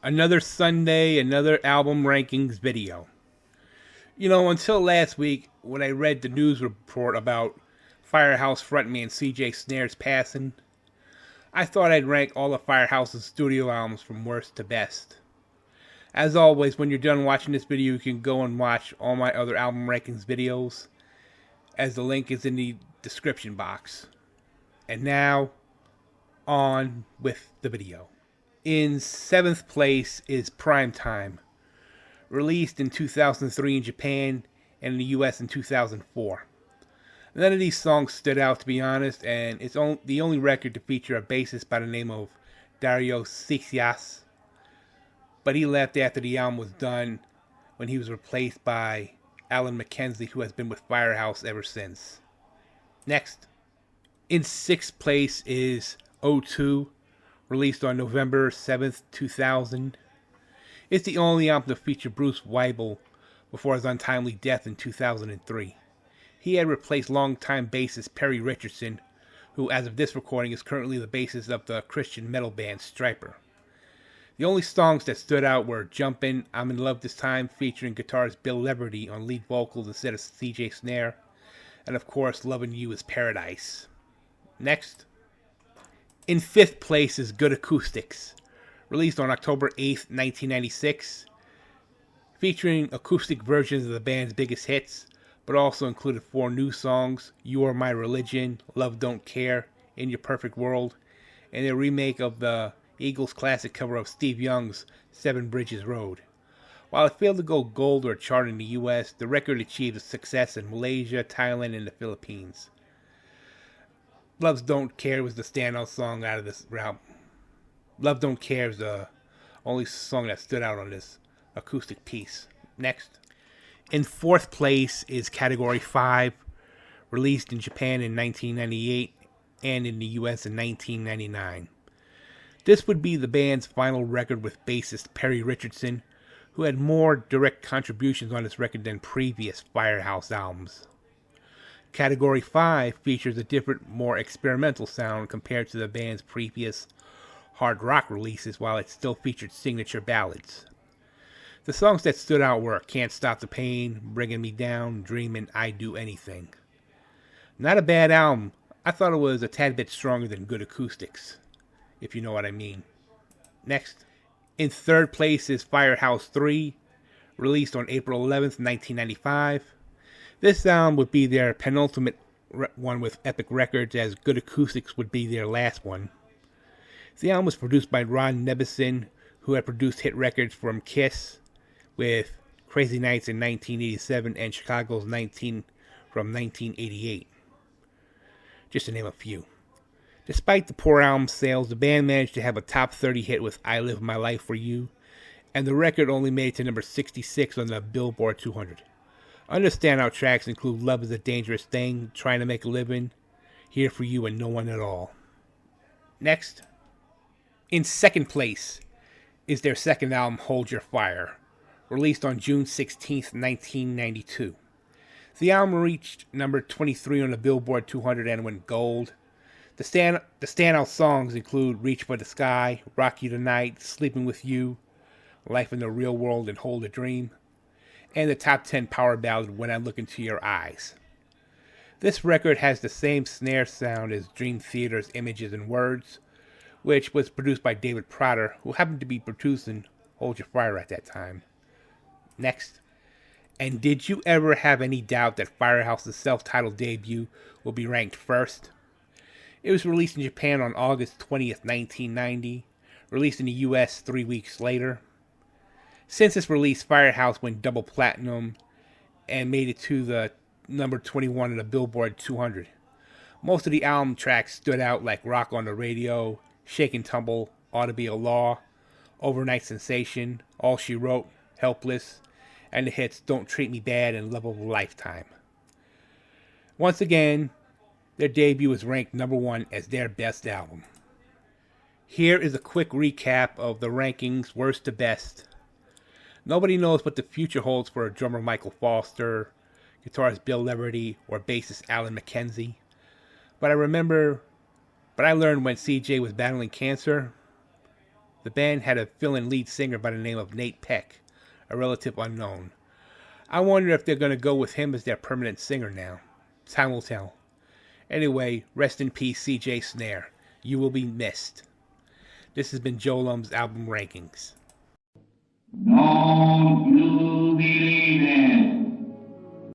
Another Sunday, another album rankings video. Until last week when I read the news report about Firehouse frontman C.J.Snare's passing, I thought I'd rank all of Firehouse's studio albums from worst to best. As always, when you're done watching this video, you can go and watch all my other album rankings videos, as the link is in the description box. And now, on with the video. In 7th place is Prime Time, released in 2003 in Japan and in the US in 2004. None of these songs stood out, to be honest, and it's the only record to feature a bassist by the name of Dario Seixas, but he left after the album was done when he was replaced by Alan McKenzie, who has been with Firehouse ever since. Next. In 6th place is O2, released on November 7th, 2000. It's the only album to feature Bruce Weibel before his untimely death in 2003. He had replaced longtime bassist Perry Richardson, who as of this recording is currently the bassist of the Christian metal band Striper. The only songs that stood out were Jumpin', I'm in Love This Time, featuring guitarist Bill Leverty on lead vocals instead of C.J.Snare, and of course Lovin' You Is Paradise. Next. In 5th place is Good Acoustics, released on October 8th, 1996, featuring acoustic versions of the band's biggest hits, but also included 4 new songs: You Are My Religion, Love Don't Care, In Your Perfect World, and a remake of the Eagles classic cover of Steve Young's Seven Bridges Road. While it failed to go gold or chart in the US, the record achieved success in Malaysia, Thailand, and the Philippines. Love Don't Care was the standout song out of this album. Love Don't Care is the only song that stood out on this acoustic piece. Next. In 4th place is Category 5, released in Japan in 1998 and in the US in 1999. This would be the band's final record with bassist Perry Richardson, who had more direct contributions on this record than previous Firehouse albums. Category 5 features a different, more experimental sound compared to the band's previous hard rock releases, while it still featured signature ballads. The songs that stood out were Can't Stop the Pain, Bringing Me Down, Dreamin', I'd Do Anything. Not a bad album. I thought it was a tad bit stronger than Good Acoustics, if you know what I mean. Next. In 3rd place is Firehouse 3, released on April 11th, 1995. This album would be their penultimate one with Epic Records, as Good Acoustics would be their last one. The album was produced by Ron Nebeson, who had produced hit records from Kiss with Crazy Nights in 1987 and Chicago's 19 from 1988, just to name a few. Despite the poor album sales, the band managed to have a top 30 hit with I Live My Life For You, and the record only made it to number 66 on the Billboard 200. Other standout tracks include Love Is a Dangerous Thing, Trying to Make a Living, Here For You, and No One At All. Next. In 2nd place is their second album, Hold Your Fire, released on June 16th, 1992. The album reached number 23 on the Billboard 200 and went gold. The standout songs include Reach for the Sky, Rock You Tonight, Sleeping With You, Life in the Real World, and Hold a Dream, and the top 10 power ballad When I Look Into Your Eyes. This record has the same snare sound as Dream Theater's Images and Words, which was produced by David Prater, who happened to be producing Hold Your Fire at that time. Next. And did you ever have any doubt that Firehouse's self-titled debut will be ranked first? It was released in Japan on August 20th, 1990, released in the US 3 weeks later. Since its release, Firehouse went double platinum and made it to the number 21 on the Billboard 200. Most of the album tracks stood out, like Rock on the Radio, Shake and Tumble, Ought to Be a Law, Overnight Sensation, All She Wrote, Helpless, and the hits Don't Treat Me Bad and Love of a Lifetime. Once again, their debut was ranked number 1 as their best album. Here is a quick recap of the rankings, worst to best. Nobody knows what the future holds for drummer Michael Foster, guitarist Bill Leverty, or bassist Alan McKenzie. But I learned when CJ was battling cancer, The band had a fill-in lead singer by the name of Nate Peck, a relative unknown. I wonder if they're going to go with him as their permanent singer now. Time will tell. Anyway, rest in peace, C.J.Snare. You will be missed. This has been Joe Lum's Album Rankings. Don't you believe it?